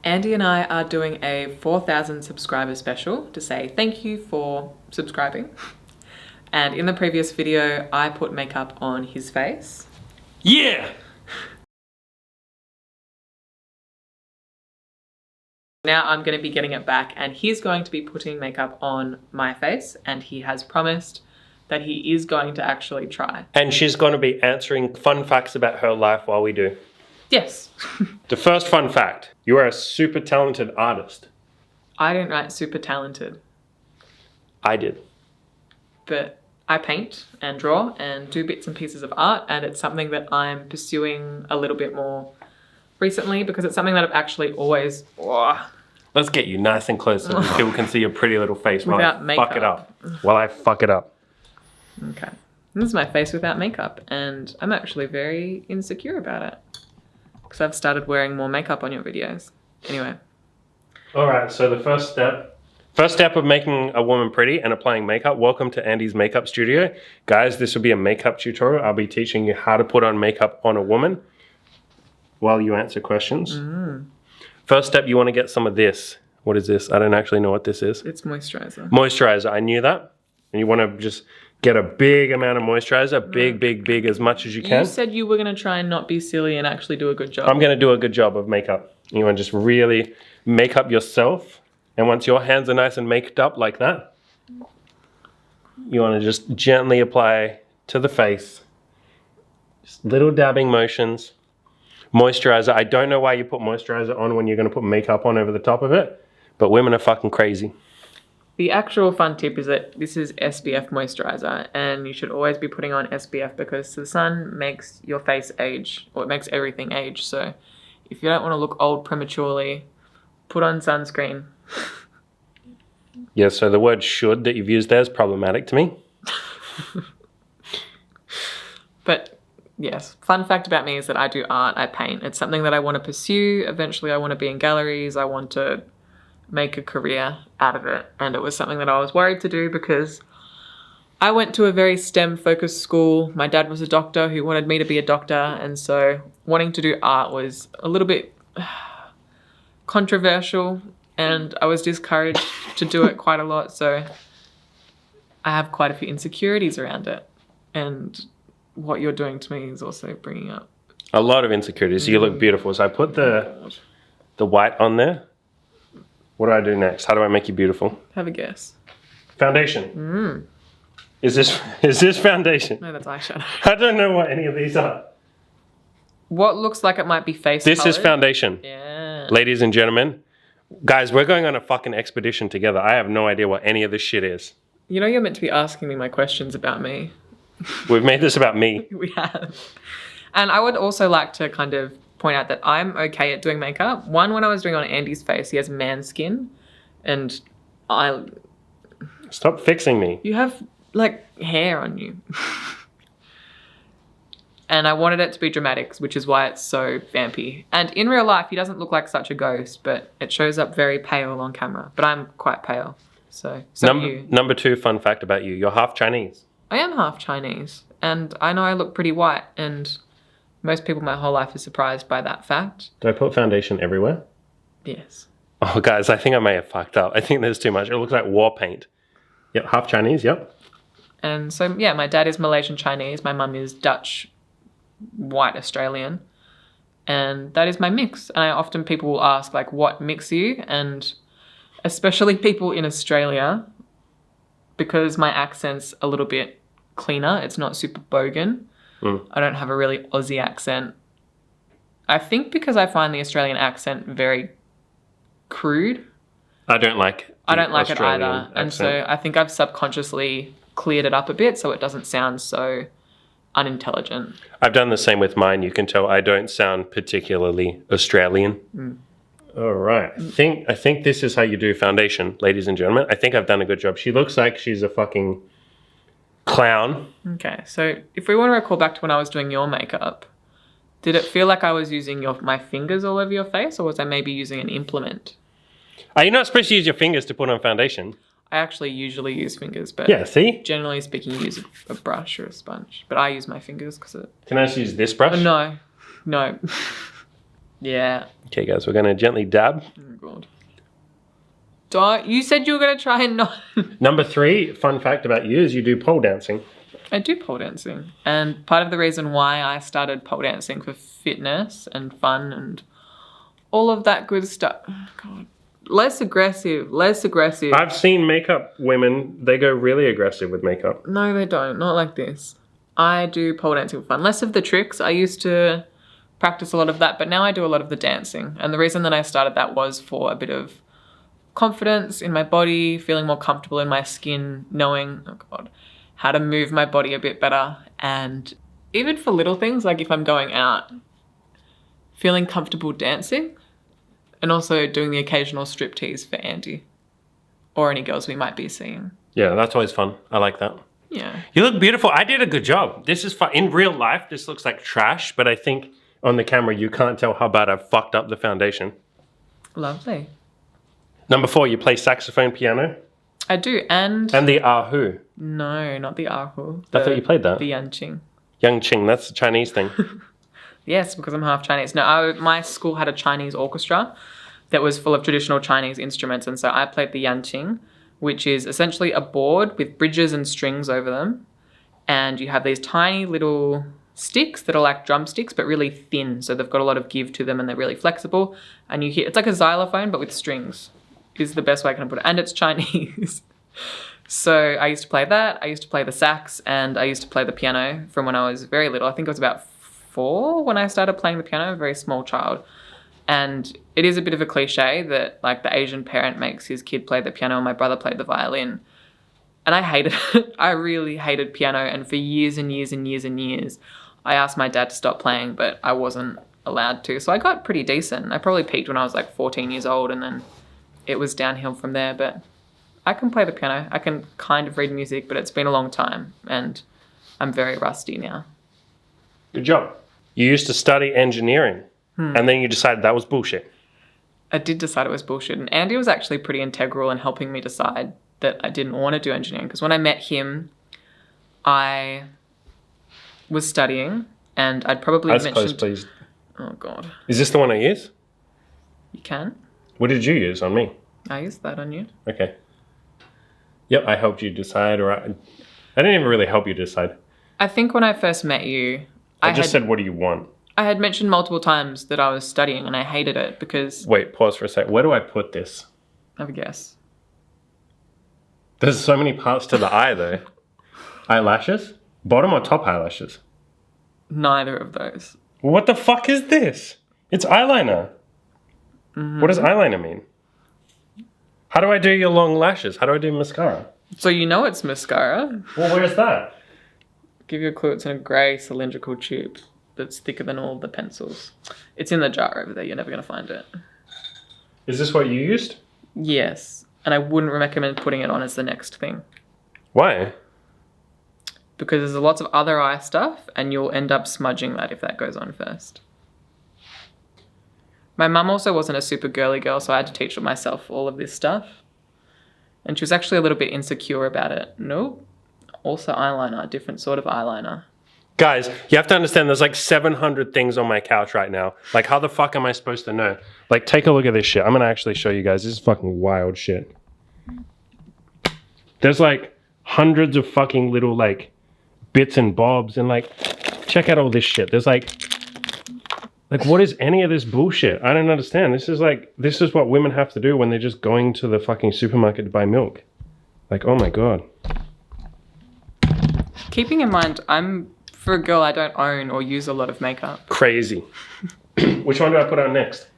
Andy and I are doing a 4,000 subscriber special to say thank you for subscribing. And in the previous video, I put makeup on his face. Yeah! Now I'm going to be getting it back and he's going to be putting makeup on my face, and he has promised that he is going to actually try. And she's going to be answering fun facts about her life while we do. Yes. The first fun fact, you are a super talented artist. I didn't write super talented. I did. But I paint and draw and do bits and pieces of art, and it's something that I'm pursuing a little bit more recently because it's something that I've actually always... Let's get you nice and close so that people can see your pretty little face while Without I makeup. fuck it up. While I fuck it up. Okay. This is my face without makeup, and I'm actually very insecure about it because I've started wearing more makeup on your videos. Anyway. All right, so the first step of making a woman pretty and applying makeup. Welcome to Andy's makeup studio. Guys, this will be a makeup tutorial. I'll be teaching you how to put on makeup on a woman while you answer questions. First step, you want to get some of this. What is this? I don't actually know what this is. It's moisturizer. Moisturizer, I knew that. And you want to just get a big amount of moisturizer, big, as much as you can. You said you were going to try and not be silly and actually do a good job. I'm going to do a good job of makeup. You want to just really make up yourself. And once your hands are nice and maked up like that, you want to just gently apply to the face. Just little dabbing motions. Moisturizer. I don't know why you put moisturizer on when you're going to put makeup on over the top of it, but women are fucking crazy. The actual fun tip is that this is SPF moisturizer, and you should always be putting on SPF because the sun makes your face age, or it makes everything age. So if you don't want to look old prematurely, put on sunscreen. Yeah, so the word should that you've used there is problematic to me. But yes, fun fact about me is that I do art, I paint. It's something that I want to pursue. Eventually I want to be in galleries. I want to make a career out of it. And it was something that I was worried to do because I went to a very STEM-focused school. My dad was a doctor who wanted me to be a doctor. And so wanting to do art was a little bit controversial, and I was discouraged to do it quite a lot. So I have quite a few insecurities around it. And what you're doing to me is also bringing up a lot of insecurities. You look beautiful. So I put the white on there. What do I do next? How do I make you beautiful? Have a guess. Foundation. Is this foundation? No, that's eyeshadow. I don't know what any of these are. What looks like it might be face This colored. is foundation. Yeah. Ladies and gentlemen, guys, we're going on a fucking expedition together. I have no idea what any of this shit is. You know you're meant to be asking me my questions about me. We've made this about me. We have. And I would also like to kind of point out that I'm okay at doing makeup. One, when I was doing on Andy's face, he has man skin, and Stop fixing me. you have like hair on you. And I wanted it to be dramatic, which is why it's so vampy. And in real life, he doesn't look like such a ghost, but it shows up very pale on camera. But I'm quite pale, so you. Number 2 fun fact about you. You're half Chinese. I am half Chinese, and I know I look pretty white, and most people my whole life are surprised by that fact. Do I put foundation everywhere? Yes. Oh, guys, I think I may have fucked up. I think there's too much. It looks like war paint. Yep, half Chinese, yep. And so, yeah, my dad is Malaysian Chinese. My mum is Dutch, white Australian. And that is my mix. And often people will ask, like, what mix are you? And especially people in Australia, because my accent's a little bit cleaner. It's not super bogan. I don't have a really Aussie accent. I think because I find the Australian accent very crude. I don't like it either. Accent. And so I think I've subconsciously cleared it up a bit so it doesn't sound so unintelligent. I've done the same with mine. You can tell I don't sound particularly Australian. All right. I think this is how you do foundation, ladies and gentlemen. I think I've done a good job. She looks like she's a fucking clown. Okay, so if we want to recall back to when I was doing your makeup, did it feel like I was using my fingers all over your face, or was I maybe using an implement? Are you not supposed to use your fingers to put on foundation? I actually usually use fingers, but yeah, see? Generally speaking, you use a brush or a sponge. But I use my fingers because it... Can I just use this brush? No. Yeah. Okay, guys, we're going to gently dab. Oh, God. Don't. You said you were going to try and not... Number 3, fun fact about you is you do pole dancing. I do pole dancing. And part of the reason why I started pole dancing for fitness and fun and all of that good stuff. Oh, God. Less aggressive. I've seen makeup women, they go really aggressive with makeup. No, they don't. Not like this. I do pole dancing for fun. Less of the tricks. I used to practice a lot of that, but now I do a lot of the dancing. And the reason that I started that was for a bit of confidence in my body, feeling more comfortable in my skin, knowing, oh God, how to move my body a bit better. And even for little things, like if I'm going out, feeling comfortable dancing and also doing the occasional striptease for Andy or any girls we might be seeing. Yeah, that's always fun. I like that. Yeah. You look beautiful. I did a good job. This is fun. In real life, this looks like trash, but I think on the camera, you can't tell how bad I've fucked up the foundation. Lovely. Number 4, you play saxophone, piano. I do, and the erhu. no, not the erhu. I thought you played that. The yanqing. Yangqing, that's a Chinese thing. Yes, because I'm half Chinese. No, my school had a Chinese orchestra that was full of traditional Chinese instruments, and so I played the yanqing, which is essentially a board with bridges and strings over them, and you have these tiny little sticks that are like drumsticks but really thin, so they've got a lot of give to them and they're really flexible, and you hear it's like a xylophone but with strings is the best way I can put it, and it's Chinese. So I used to play that, I used to play the sax, and I used to play the piano from when I was very little. I think I was about 4 when I started playing the piano, a very small child. And it is a bit of a cliche that like the Asian parent makes his kid play the piano and my brother played the violin. And I hated it. I really hated piano, and for years and years and years and years, I asked my dad to stop playing, but I wasn't allowed to. So I got pretty decent. I probably peaked when I was like 14 years old, and then it was downhill from there. But I can play the piano. I can kind of read music, but it's been a long time, and I'm very rusty now. Good job. You used to study engineering, and then you decided that was bullshit. I did decide it was bullshit, and Andy was actually pretty integral in helping me decide that I didn't want to do engineering, because when I met him, I was studying, and I'd probably Eyes mentioned... closed, please. Oh, God. Is this the one I use? You can. What did you use on me? I used that on you. Okay. Yep, I helped you decide, or I didn't even really help you decide. I think when I first met you... I just said, what do you want? I had mentioned multiple times that I was studying, and I hated it because... Wait, pause for a sec. Where do I put this? Have a guess. There's so many parts to the eye, though. Eyelashes? Bottom or top eyelashes? Neither of those. What the fuck is this? It's eyeliner. Mm-hmm. What does eyeliner mean? How do I do your long lashes? How do I do mascara? So you know it's mascara. Well, where's that? Give you a clue. It's in a grey cylindrical tube that's thicker than all the pencils. It's in the jar over there. You're never going to find it. Is this what you used? Yes. And I wouldn't recommend putting it on as the next thing. Why? Because there's lots of other eye stuff, and you'll end up smudging that if that goes on first. My mum also wasn't a super girly girl, so I had to teach myself all of this stuff. And she was actually a little bit insecure about it. Nope. Also eyeliner, different sort of eyeliner. Guys, you have to understand there's like 700 things on my couch right now. Like, how the fuck am I supposed to know? Like, take a look at this shit. I'm going to actually show you guys. This is fucking wild shit. There's like hundreds of fucking little like bits and bobs, and like, check out all this shit. There's like what is any of this bullshit? I don't understand. This is what women have to do when they're just going to the fucking supermarket to buy milk. Like, oh my God. Keeping in mind, for a girl, I don't own or use a lot of makeup. Crazy. Which one do I put on next?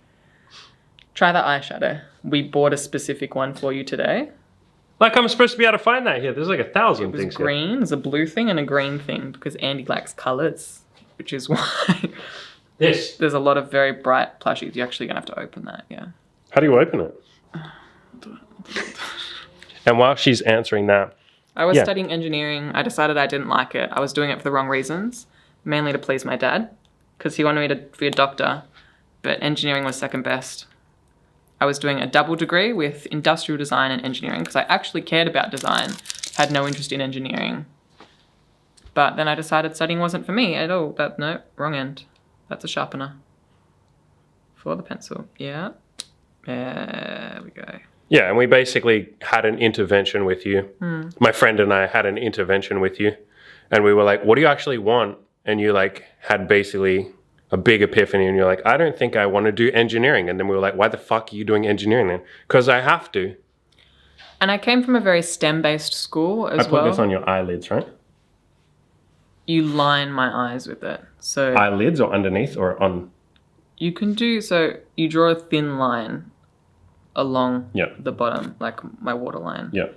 Try the eyeshadow. We bought a specific one for you today. Like, I'm supposed to be able to find that here. There's like 1,000 things There's green, there's a blue thing and a green thing, because Andy likes colours, which is why there's a lot of very bright plushies. You're actually going to have to open that, yeah. How do you open it? And while she's answering that, I was studying engineering. I decided I didn't like it. I was doing it for the wrong reasons, mainly to please my dad, because he wanted me to be a doctor, but engineering was second best. I was doing a double degree with industrial design and engineering because I actually cared about design, had no interest in engineering. But then I decided studying wasn't for me at all. No, wrong end. That's a sharpener. For the pencil. Yeah. There we go. Yeah, and we basically had an intervention with you. My friend and I had an intervention with you. And we were like, what do you actually want? And you like had basically a big epiphany and you're like, I don't think I want to do engineering. And then we were like, why the fuck are you doing engineering then? Because I have to. And I came from a very STEM-based school as well. I put this on your eyelids, right? You line my eyes with it. So eyelids or underneath or on? You can do, so you draw a thin line along Yeah. the bottom, like my waterline. Yeah.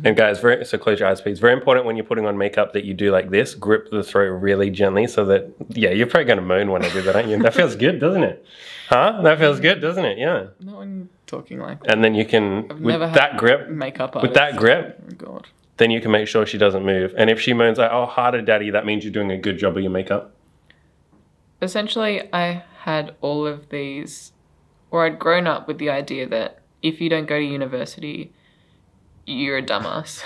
And guys, so close your eyes, please. Very important when you're putting on makeup that you do like this, grip the throat really gently so that, yeah, you're probably going to moan when I do that, aren't you? That feels good, doesn't it? Huh? That feels good, doesn't it? Yeah. Not when you're talking like that. And then you can, I've with never had that grip, makeup with that grip, oh God. Then you can make sure she doesn't move. And if she moans like, oh, harder, daddy, that means you're doing a good job of your makeup. Essentially, I had all of these, or I'd grown up with the idea that if you don't go to university, you're a dumbass.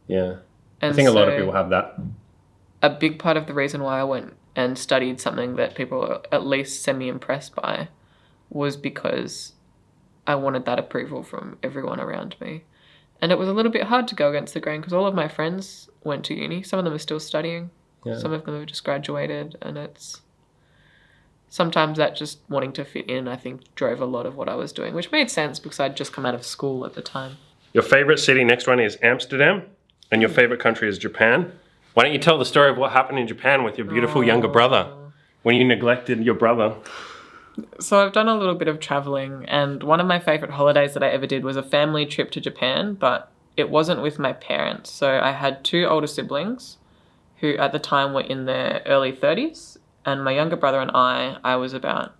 Yeah. And I think a lot of so people have that. A big part of the reason why I went and studied something that people were at least semi-impressed by was because I wanted that approval from everyone around me. And it was a little bit hard to go against the grain because all of my friends went to uni. Some of them are still studying. Yeah. Some of them have just graduated. And it's sometimes that just wanting to fit in, I think, drove a lot of what I was doing, which made sense because I'd just come out of school at the time. Your favorite city, next one is Amsterdam. And your favorite country is Japan. Why don't you tell the story of what happened in Japan with your beautiful younger brother when you neglected your brother? So I've done a little bit of traveling, and one of my favorite holidays that I ever did was a family trip to Japan, but it wasn't with my parents. So I had two older siblings who at the time were in their early 30s, and my younger brother and I was about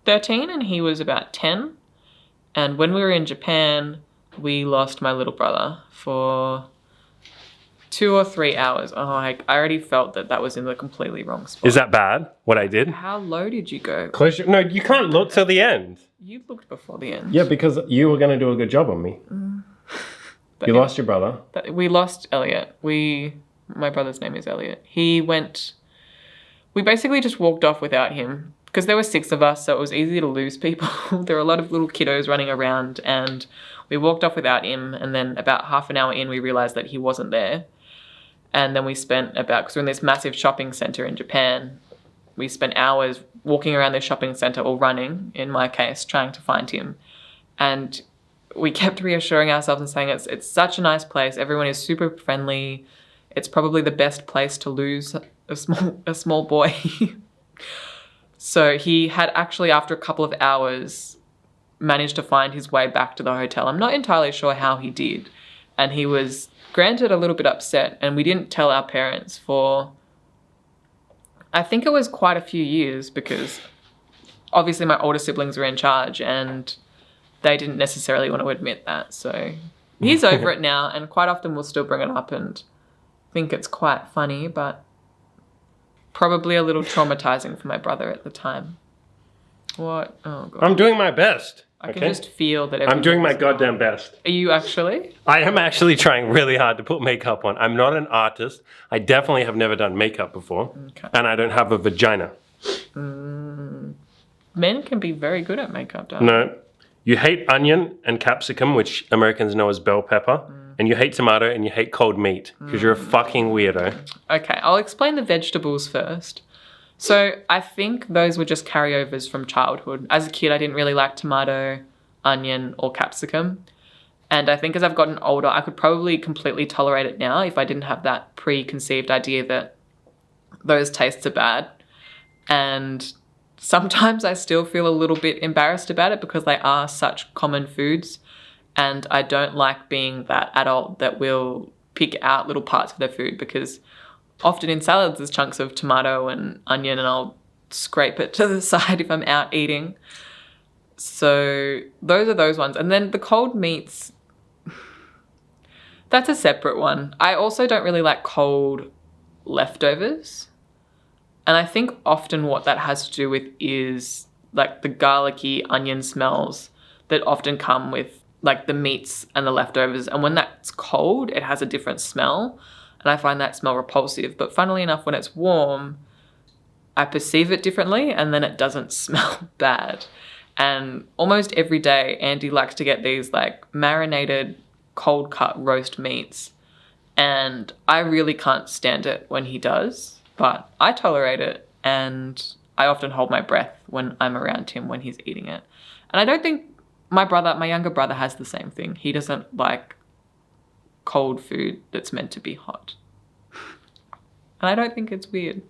13 and he was about 10. And when we were in Japan, we lost my little brother for 2 or 3 hours. Oh, I already felt that was in the completely wrong spot. Is that bad, what I did? How low did you go? Close your... No, you can't look till the end. You looked before the end. Yeah, because you were going to do a good job on me. You lost your brother. We lost Elliot. My brother's name is Elliot. We basically just walked off without him because there were 6 of us, so it was easy to lose people. There were a lot of little kiddos running around, and we walked off without him, and then about half an hour in, we realized that he wasn't there. And then we spent because we're in this massive shopping center in Japan, we spent hours walking around this shopping center, or running, in my case, trying to find him. And we kept reassuring ourselves and saying it's such a nice place. Everyone is super friendly. It's probably the best place to lose a small boy. So he had actually, after a couple of hours, managed to find his way back to the hotel. I'm not entirely sure how he did. And he was, granted, a little bit upset. And we didn't tell our parents for, I think it was quite a few years, because obviously my older siblings were in charge and they didn't necessarily want to admit that. So he's over it now, and quite often we'll still bring it up and think it's quite funny, but probably a little traumatizing for my brother at the time. What? Oh, God. I'm doing my best. I can just feel that I'm doing my goddamn best. Are you actually? I am actually trying really hard to put makeup on. I'm not an artist. I definitely have never done makeup before. Okay. And I don't have a vagina. Men can be very good at makeup, don't they? No. You hate onion and capsicum, which Americans know as bell pepper. And you hate tomato and you hate cold meat because you're a fucking weirdo. Okay, I'll explain the vegetables first. So I think those were just carryovers from childhood. As a kid, I didn't really like tomato, onion, or capsicum. And I think as I've gotten older, I could probably completely tolerate it now if I didn't have that preconceived idea that those tastes are bad. And sometimes I still feel a little bit embarrassed about it because they are such common foods. And I don't like being that adult that will pick out little parts of their food, because often in salads there's chunks of tomato and onion and I'll scrape it to the side if I'm out eating. So those are those ones. And then the cold meats, that's a separate one. I also don't really like cold leftovers. And I think often what that has to do with is like the garlicky onion smells that often come with like the meats and the leftovers. And when that's cold, it has a different smell. And I find that smell repulsive. But funnily enough, when it's warm, I perceive it differently, and then it doesn't smell bad. And almost every day, Andy likes to get these like marinated, cold cut roast meats. And I really can't stand it when he does, but I tolerate it, and I often hold my breath when I'm around him when he's eating it. And I don't think my younger brother has the same thing. He doesn't like cold food that's meant to be hot. And I don't think it's weird.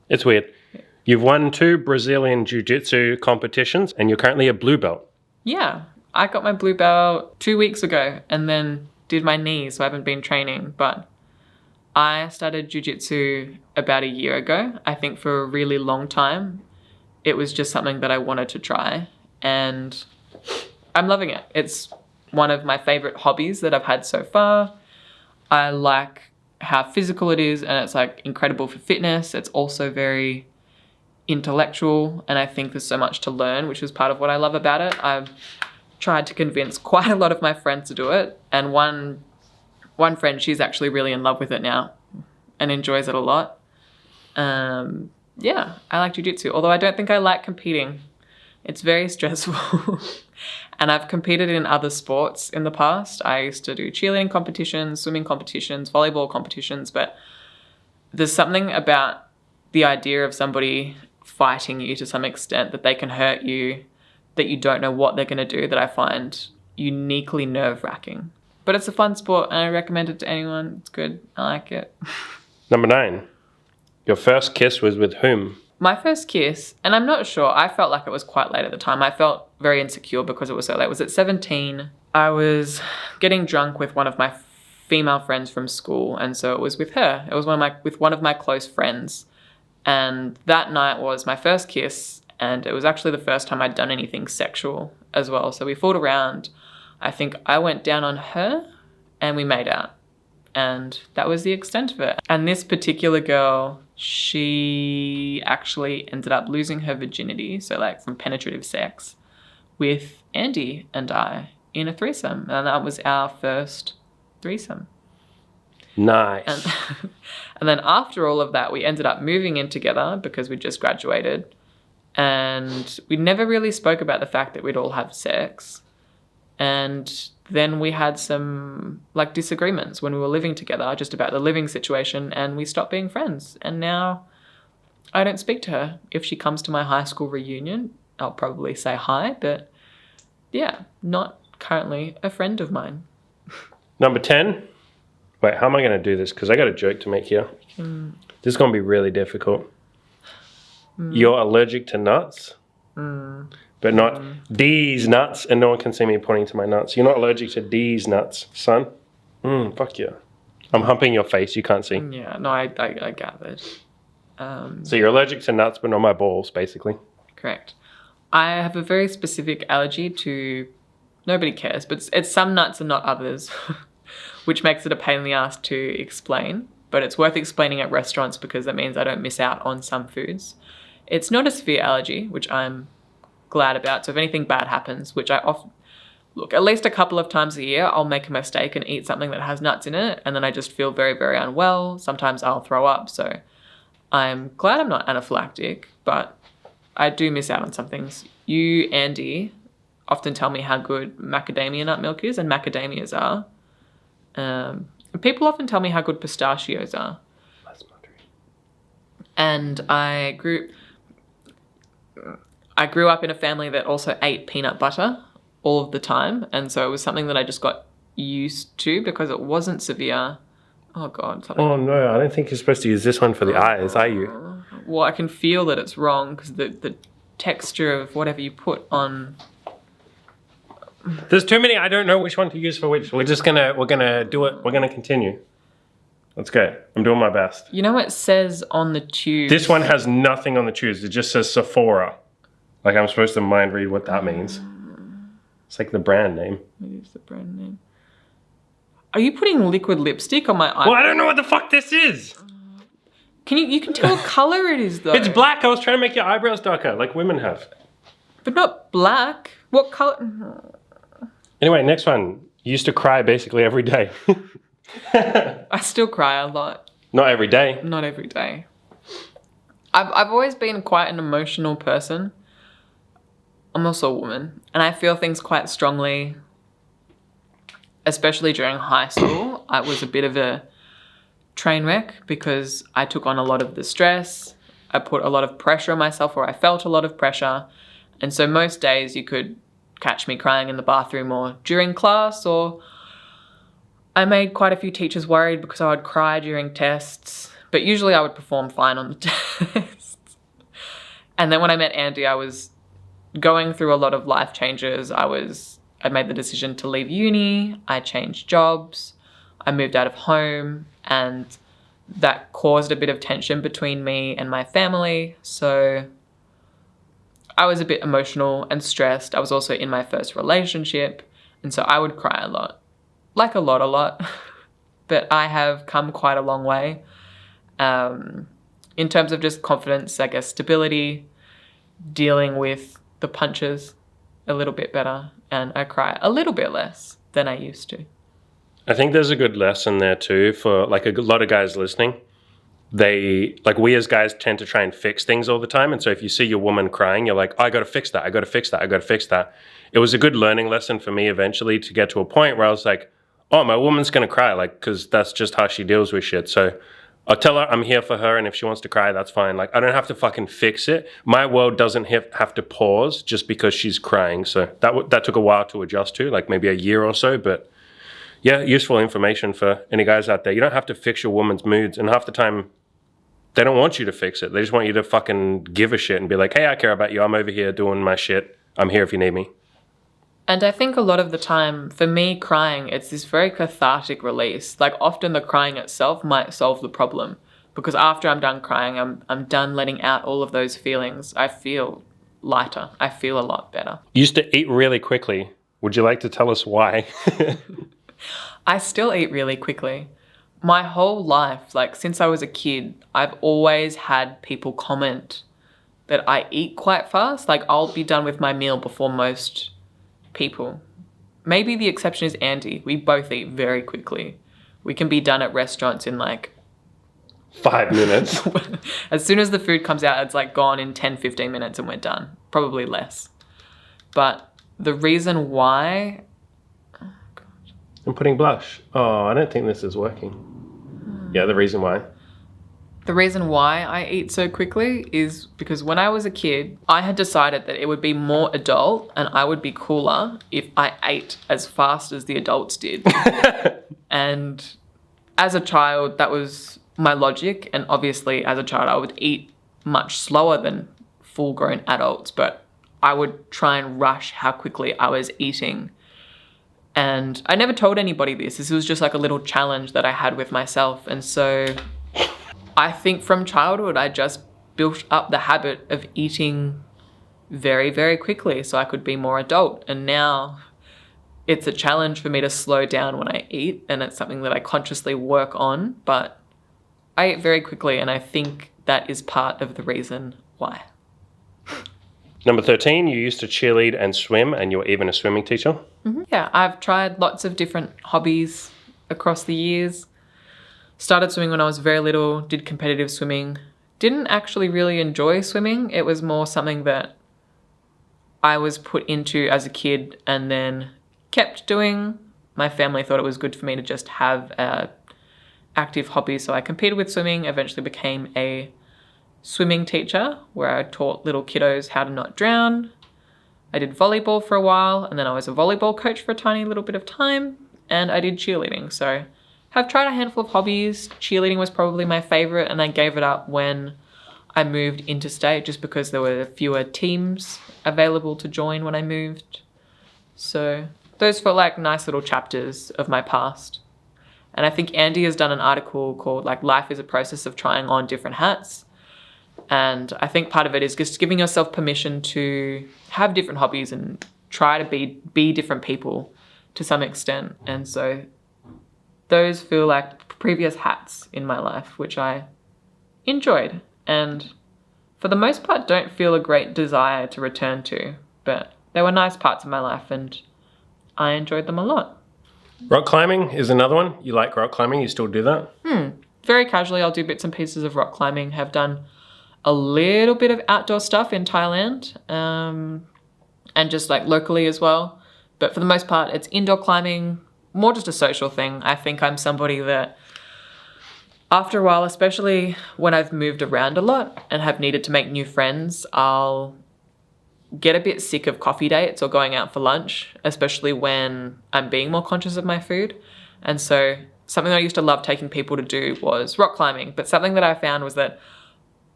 It's weird. Yeah. You've won 2 Brazilian Jiu-Jitsu competitions and you're currently a blue belt. Yeah. I got my blue belt 2 weeks ago and then did my knee, so I haven't been training. But I started Jiu-Jitsu about a year ago. I think for a really long time, it was just something that I wanted to try. And I'm loving it. It's one of my favorite hobbies that I've had so far. I like how physical it is, and it's like incredible for fitness. It's also very intellectual, and I think there's so much to learn, which is part of what I love about it. I've tried to convince quite a lot of my friends to do it, and one friend, she's actually really in love with it now and enjoys it a lot. Yeah, I like jiu-jitsu, although I don't think I like competing. It's very stressful. And I've competed in other sports in the past. I used to do cheerleading competitions, swimming competitions, volleyball competitions, but there's something about the idea of somebody fighting you to some extent, that they can hurt you, that you don't know what they're going to do, that I find uniquely nerve-wracking. But it's a fun sport, and I recommend it to anyone. It's good. I like it. Number 9. Your first kiss was with whom? My first kiss, and I'm not sure, I felt like it was quite late at the time. I felt very insecure because it was so late. It was at 17. I was getting drunk with one of my female friends from school, and so it was with her. It was with one of my close friends. And that night was my first kiss, and it was actually the first time I'd done anything sexual as well. So we fooled around. I think I went down on her, and we made out. And that was the extent of it. And this particular girl, she actually ended up losing her virginity, so like from penetrative sex, with Andy and I in a threesome. And that was our first threesome. Nice. And then after all of that, we ended up moving in together because we just graduated. And we never really spoke about the fact that we'd all have sex. And then we had some like disagreements when we were living together just about the living situation, and we stopped being friends. And now I don't speak to her. If she comes to my high school reunion, I'll probably say hi, but yeah, not currently a friend of mine. Number 10. Wait, how am I going to do this? Because I got a joke to make here. This is going to be really difficult. You're allergic to nuts. But not these nuts, and no one can see me pointing to my nuts. You're not allergic to these nuts, son. Fuck yeah. I'm humping your face, you can't see. Yeah, no, I gathered. So you're allergic to nuts, but not my balls, basically. Correct. I have a very specific allergy to, nobody cares, but it's some nuts and not others, which makes it a pain in the ass to explain. But it's worth explaining at restaurants because that means I don't miss out on some foods. It's not a severe allergy, which I'm glad about. So if anything bad happens, which I often look, at least a couple of times a year, I'll make a mistake and eat something that has nuts in it, and then I just feel very, very unwell. Sometimes I'll throw up. So I'm glad I'm not anaphylactic, but I do miss out on some things. You, Andy, often tell me how good macadamia nut milk is, and macadamias are. People often tell me how good pistachios are. That's buttery. And I grew up in a family that also ate peanut butter all of the time. And so it was something that I just got used to because it wasn't severe. Oh, God. Something. Oh, no. I don't think you're supposed to use this one for the eyes, are you? Well, I can feel that it's wrong because the texture of whatever you put on... There's too many. I don't know which one to use for which. We're gonna do it. We're gonna continue. Let's go. I'm doing my best. You know what it says on the tube? This one has nothing on the tubes. It just says Sephora. Like I'm supposed to mind read what that means. It's like the brand name. It is the brand name. Are you putting liquid lipstick on my eye? Well, I don't know what the fuck this is. You can tell what color it is though. It's black. I was trying to make your eyebrows darker, like women have. But not black. What color? Anyway, next one. You used to cry basically every day. I still cry a lot. Not every day. Not every day. I've always been quite an emotional person. I'm also a woman, and I feel things quite strongly, especially during high school. I was a bit of a train wreck because I took on a lot of the stress. I put a lot of pressure on myself, or I felt a lot of pressure. And so most days you could catch me crying in the bathroom or during class, or I made quite a few teachers worried because I would cry during tests, but usually I would perform fine on the tests. And then when I met Andy, I was going through a lot of life changes. I made the decision to leave uni, I changed jobs, I moved out of home, and that caused a bit of tension between me and my family. So I was a bit emotional and stressed. I was also in my first relationship, and so I would cry a lot. Like a lot. But I have come quite a long way. In terms of just confidence, I guess stability, dealing with the punches a little bit better, and I cry a little bit less than I used to. I think there's a good lesson there too for like a lot of guys listening. We as guys tend to try and fix things all the time. And so if you see your woman crying, you're like, oh, I got to fix that. I got to fix that. I got to fix that. It was a good learning lesson for me eventually to get to a point where I was like, oh, my woman's going to cry, like, because that's just how she deals with shit. So I'll tell her I'm here for her, and if she wants to cry, that's fine. Like, I don't have to fucking fix it. My world doesn't have to pause just because she's crying. So that took a while to adjust to, like maybe a year or so. But yeah, useful information for any guys out there. You don't have to fix your woman's moods, and half the time they don't want you to fix it. They just want you to fucking give a shit and be like, hey, I care about you. I'm over here doing my shit. I'm here if you need me. And I think a lot of the time, for me, crying, it's this very cathartic release. Like, often the crying itself might solve the problem, because after I'm done crying, I'm done letting out all of those feelings. I feel lighter. I feel a lot better. You used to eat really quickly. Would you like to tell us why? I still eat really quickly. My whole life, like since I was a kid, I've always had people comment that I eat quite fast. Like, I'll be done with my meal before most people. Maybe the exception is Andy. We both eat very quickly. We can be done at restaurants in like 5 minutes. As soon as the food comes out, it's like gone in 10-15 minutes and we're done. Probably less. But the reason why... I'm putting blush. Oh, I don't think this is working. Yeah, the reason why. The reason why I eat so quickly is because when I was a kid, I had decided that it would be more adult and I would be cooler if I ate as fast as the adults did. And as a child, that was my logic. And obviously, as a child, I would eat much slower than full-grown adults, but I would try and rush how quickly I was eating. And I never told anybody this. This was just like a little challenge that I had with myself. And so I think from childhood, I just built up the habit of eating very, very quickly so I could be more adult. And now it's a challenge for me to slow down when I eat, and it's something that I consciously work on, but I eat very quickly, and I think that is part of the reason why. Number 13, you used to cheerlead and swim, and you were even a swimming teacher. Mm-hmm. Yeah, I've tried lots of different hobbies across the years. Started swimming when I was very little, did competitive swimming. Didn't actually really enjoy swimming. It was more something that I was put into as a kid and then kept doing. My family thought it was good for me to just have an active hobby, so I competed with swimming, eventually became a swimming teacher where I taught little kiddos how to not drown. I did volleyball for a while, and then I was a volleyball coach for a tiny little bit of time, and I did cheerleading. So I've tried a handful of hobbies. Cheerleading was probably my favorite, and I gave it up when I moved interstate just because there were fewer teams available to join when I moved. So those felt like nice little chapters of my past. And I think Andy has done an article called like Life is a Process of Trying on Different Hats. And I think part of it is just giving yourself permission to have different hobbies and try to be different people to some extent. And so those feel like previous hats in my life, which I enjoyed. And for the most part, don't feel a great desire to return to. But they were nice parts of my life and I enjoyed them a lot. Rock climbing is another one. You like rock climbing? You still do that? Very casually, I'll do bits and pieces of rock climbing. Have done a little bit of outdoor stuff in Thailand, and just like locally as well. But for the most part, it's indoor climbing, more just a social thing. I think I'm somebody that after a while, especially when I've moved around a lot and have needed to make new friends, I'll get a bit sick of coffee dates or going out for lunch, especially when I'm being more conscious of my food. And so something I used to love taking people to do was rock climbing. But something that I found was that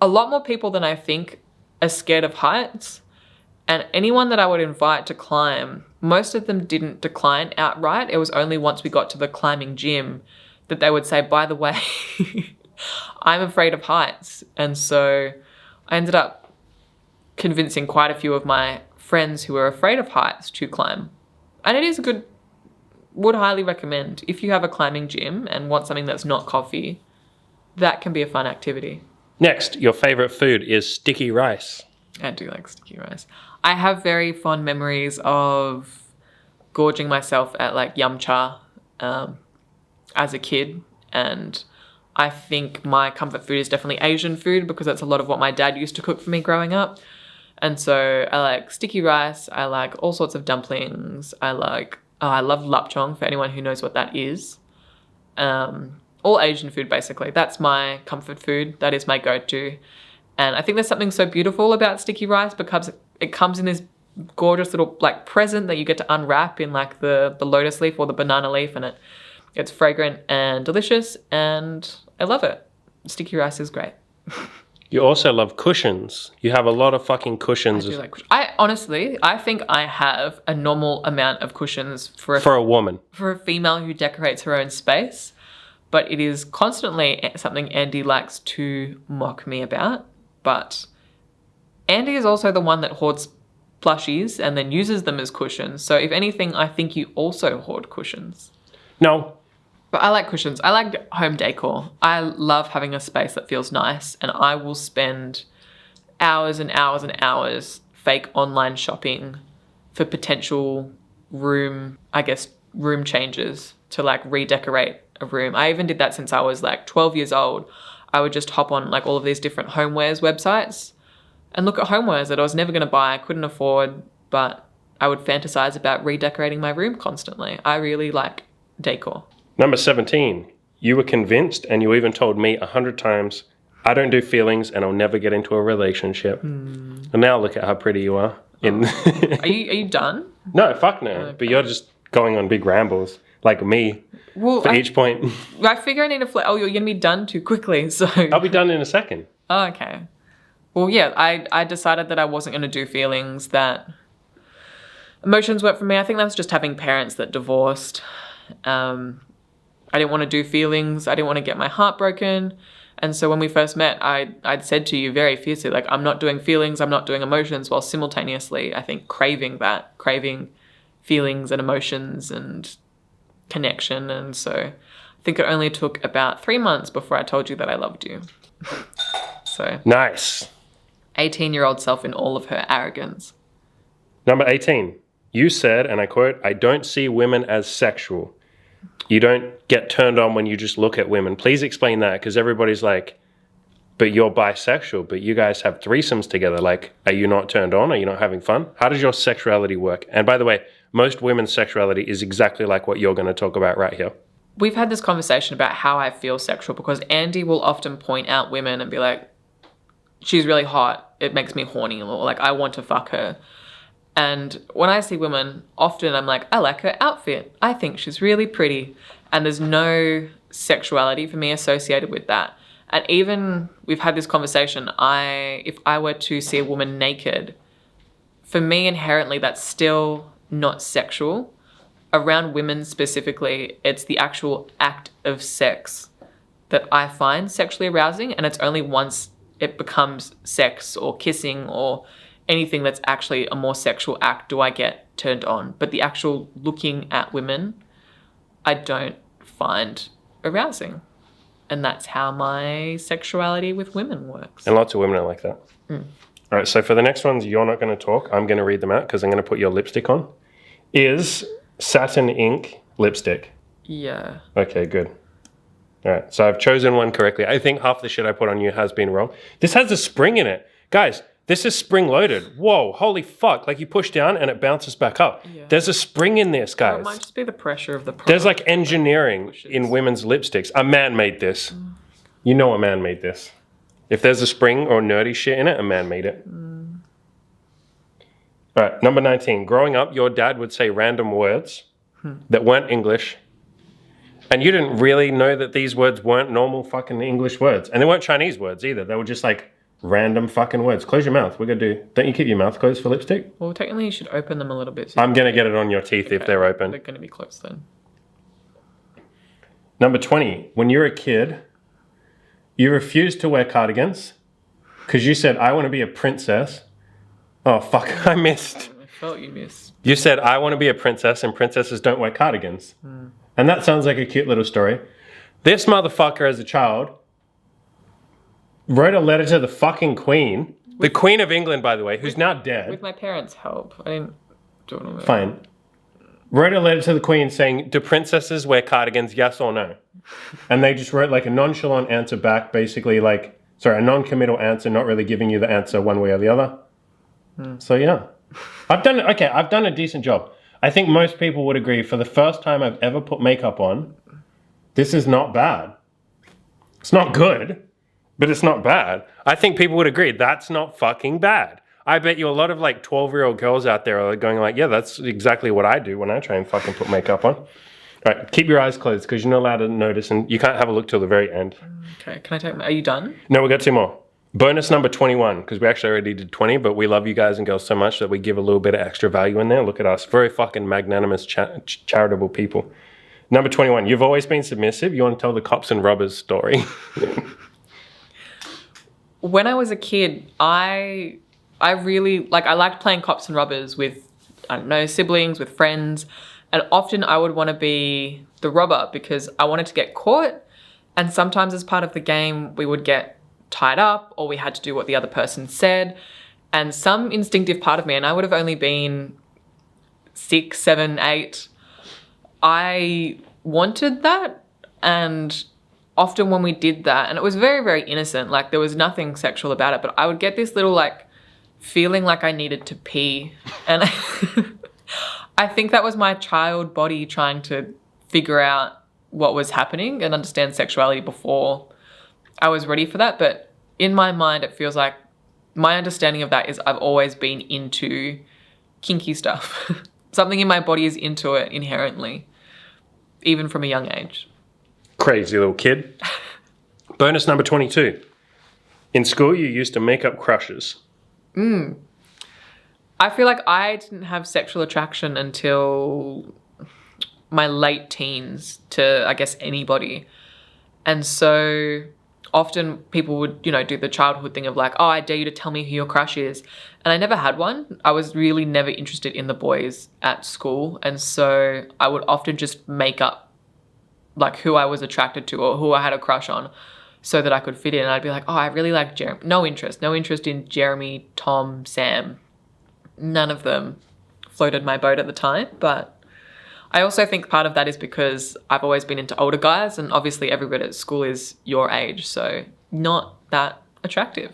a lot more people than I think are scared of heights. And anyone that I would invite to climb, most of them didn't decline outright. It was only once we got to the climbing gym that they would say, by the way, I'm afraid of heights. And so I ended up convincing quite a few of my friends who are afraid of heights to climb. And it is would highly recommend if you have a climbing gym and want something that's not coffee, that can be a fun activity. Next, your favorite food is sticky rice. I do like sticky rice. I have very fond memories of gorging myself at like yum cha as a kid, and I think my comfort food is definitely Asian food because that's a lot of what my dad used to cook for me growing up. And so I like sticky rice, I like all sorts of dumplings, I love lapchong, for anyone who knows what that is. All Asian food, basically. That's my comfort food. That is my go-to. And I think there's something so beautiful about sticky rice because it comes in this gorgeous little like present that you get to unwrap in like the lotus leaf or the banana leaf, and it's fragrant and delicious, and I love it. Sticky rice is great. You also love cushions. You have a lot of fucking cushions. I do like cushions. I think I have a normal amount of cushions for a woman. For a female who decorates her own space. But it is constantly something Andy likes to mock me about. But Andy is also the one that hoards plushies and then uses them as cushions. So if anything, I think you also hoard cushions. No. But I like cushions. I like home decor. I love having a space that feels nice, and I will spend hours and hours and hours fake online shopping for potential room changes to like redecorate a room. I even did that since I was like 12 years old. I would just hop on like all of these different homewares websites and look at homewares that I was never going to buy, I couldn't afford, but I would fantasize about redecorating my room constantly. I really like decor. Number 17, you were convinced, and you even told me 100 times, I don't do feelings and I'll never get into a relationship. And now look at how pretty you are. Are you done? No, fuck no. Okay. But you're just going on big rambles like me for each point. I figure I need to you're going to be done too quickly. So I'll be done in a second. Oh, okay. Well, yeah, I decided that I wasn't going to do feelings, that emotions weren't for me. I think that was just having parents that divorced. I didn't want to do feelings. I didn't want to get my heart broken. And so when we first met, I'd said to you very fiercely, like, I'm not doing feelings, I'm not doing emotions, while simultaneously, I think, craving feelings and emotions and connection. And so I think it only took about 3 months before I told you that I loved you. So nice. 18-year-old self in all of her arrogance. Number 18. You said, and I quote, I don't see women as sexual. You don't get turned on when you just look at women. Please explain that, because everybody's like, but you're bisexual, but you guys have threesomes together. Like, are you not turned on? Are you not having fun? How does your sexuality work? And by the way, most women's sexuality is exactly like what you're going to talk about right here. We've had this conversation about how I feel sexual, because Andy will often point out women and be like, she's really hot, it makes me horny, or like, I want to fuck her. And when I see women, often I'm like, I like her outfit. I think she's really pretty. And there's no sexuality for me associated with that. And even we've had this conversation, if I were to see a woman naked, for me inherently, that's still not sexual. Around women specifically, it's the actual act of sex that I find sexually arousing. And it's only once it becomes sex or kissing or anything that's actually a more sexual act do I get turned on. But the actual looking at women, I don't find arousing. And that's how my sexuality with women works. And lots of women are like that. All right, so for the next ones, you're not going to talk. I'm going to read them out because I'm going to put your lipstick on. Is satin ink lipstick? Yeah. Okay, good. All right, so I've chosen one correctly. I think half the shit I put on you has been wrong. This has a spring in it. Guys, this is spring loaded. Whoa, holy fuck. Like you push down and it bounces back up. Yeah. There's a spring in this, guys. It might just be the pressure of the product. There's like engineering in women's lipsticks. A man made this. You know a man made this. If there's a spring or nerdy shit in it, a man made it. All right, number 19. Growing up, your dad would say random words that weren't English. And you didn't really know that these words weren't normal fucking English words. And they weren't Chinese words either. They were just like random fucking words. Close your mouth. We're going to do... Don't you keep your mouth closed for lipstick? Well, technically you should open them a little bit. So I'm going to get it on your teeth if they're open. They're going to be closed then. Number 20. When you're a kid, you refused to wear cardigans because you said, I want to be a princess. Oh, fuck. I missed. I felt you missed. You said, I want to be a princess and princesses don't wear cardigans. And that sounds like a cute little story. This motherfucker as a child wrote a letter to the fucking Queen. The Queen of England, by the way, who's now dead. With my parents' help. I didn't do it on my own. Fine. Wrote a letter to the Queen saying, do princesses wear cardigans, yes or no? And they just wrote like a nonchalant answer back, basically like, sorry, a non-committal answer, not really giving you the answer one way or the other. So yeah. I've done a decent job. I think most people would agree for the first time I've ever put makeup on, this is not bad. It's not good, but it's not bad. I think people would agree that's not fucking bad. I bet you a lot of like 12-year-old girls out there are going like, yeah, that's exactly what I do when I try and fucking put makeup on. All right, keep your eyes closed because you're not allowed to notice and you can't have a look till the very end. Okay, can I take are you done? No, we got 2 more. Bonus number 21, because we actually already did 20, but we love you guys and girls so much that we give a little bit of extra value in there. Look at us. Very fucking magnanimous, charitable people. Number 21, you've always been submissive. You want to tell the cops and robbers story? When I was a kid, I really, I liked playing cops and robbers with, I don't know, siblings, with friends. And often I would want to be the robber because I wanted to get caught. And sometimes as part of the game, we would get tied up or we had to do what the other person said. And some instinctive part of me, and I would have only been 6, 7, 8, I wanted that. And often when we did that, and it was very, very innocent, like there was nothing sexual about it, but I would get this little like feeling like I needed to pee. And I think that was my child body trying to figure out what was happening and understand sexuality before I was ready for that. But in my mind, it feels like my understanding of that is I've always been into kinky stuff. Something in my body is into it inherently, even from a young age. Crazy little kid. Bonus number 22. In school, you used to make up crushes. I feel like I didn't have sexual attraction until my late teens to, I guess, anybody. And so often people would, do the childhood thing of like, oh, I dare you to tell me who your crush is. And I never had one. I was really never interested in the boys at school. And so I would often just make up like who I was attracted to or who I had a crush on so that I could fit in. And I'd be like, oh, I really like Jeremy. No interest in Jeremy, Tom, Sam. None of them floated my boat at the time. But I also think part of that is because I've always been into older guys and obviously everybody at school is your age. So not that attractive.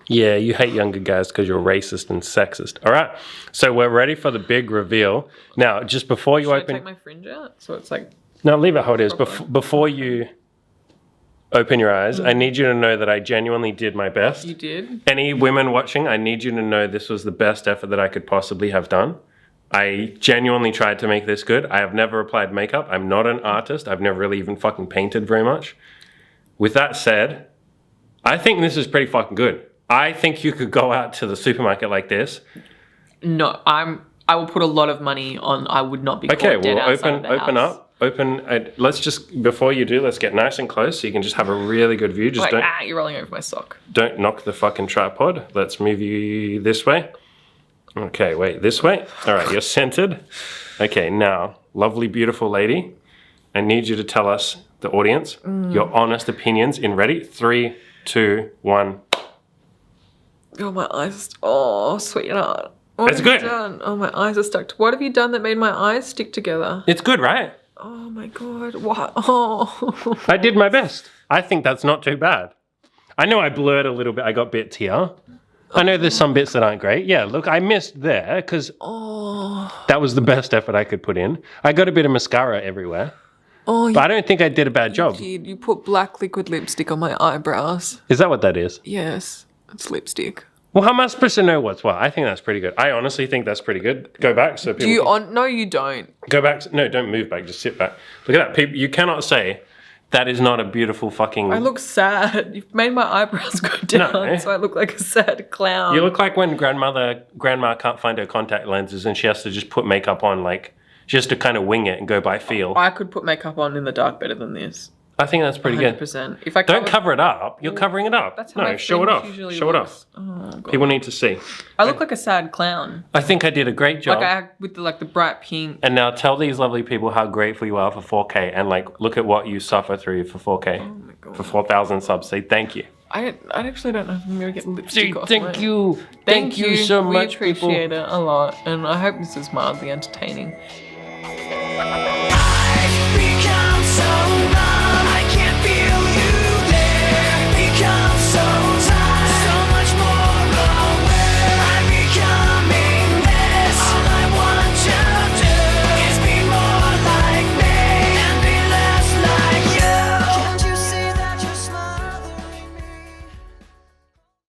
Yeah, you hate younger guys because you're racist and sexist. All right, so we're ready for the big reveal. Now, just before you open... Should I take my fringe out? So it's like... No, leave it how it is. Before you open your eyes, I need you to know that I genuinely did my best. You did? Any women watching, I need you to know this was the best effort that I could possibly have done. I genuinely tried to make this good. I have never applied makeup. I'm not an artist. I've never really even fucking painted very much. With that said, I think this is pretty fucking good. I think you could go out to the supermarket like this. No, I will put a lot of money on I would not be caught dead outside of the house. Let's just, before you do, let's get nice and close so you can just have a really good view. Just you're rolling over my sock. Don't knock the fucking tripod. Let's move you this way. Okay, wait, this way. All right, you're centered. Okay, now, lovely, beautiful lady, I need you to tell us, the audience, your honest opinions in ready. 3, 2, 1. Oh, my eyes. Oh, sweetheart. It's good. Oh, my eyes are stuck. What have you done that made my eyes stick together? It's good, right? Oh my god. What? Oh. I did my best. I think that's not too bad. I know I blurred a little bit. I got bits here. I know there's some bits that aren't great. Yeah, look, I missed there because that was the best effort I could put in. I got a bit of mascara everywhere. Oh, but I don't think I did a bad job. You put black liquid lipstick on my eyebrows. Is that what that is? Yes, it's lipstick. Well, how am I supposed to know what's what? I think that's pretty good. I honestly think that's pretty good. Go back so people. Do you no, you don't. Go back. No, don't move back. Just sit back. Look at that. People, you cannot say that is not a beautiful fucking. I look sad. You've made my eyebrows go down, so I look like a sad clown. You look like when grandma can't find her contact lenses and she has to just put makeup on, like she has to kind of wing it and go by feel. I could put makeup on in the dark better than this. I think that's pretty 100%. good. If I don't cover it up, you're covering it up. That's how my show it off. Show it off. Oh, God. People need to see. I look like a sad clown. I think I did a great job. With the bright pink. And now tell these lovely people how grateful you are for 4K and like look at what you suffer through for 4K. Oh my God. For 4,000 subs. Say thank you. I actually don't know if I'm gonna get lipstick off. Thank you. Thank you so much, people. We appreciate it a lot, and I hope this is mildly entertaining.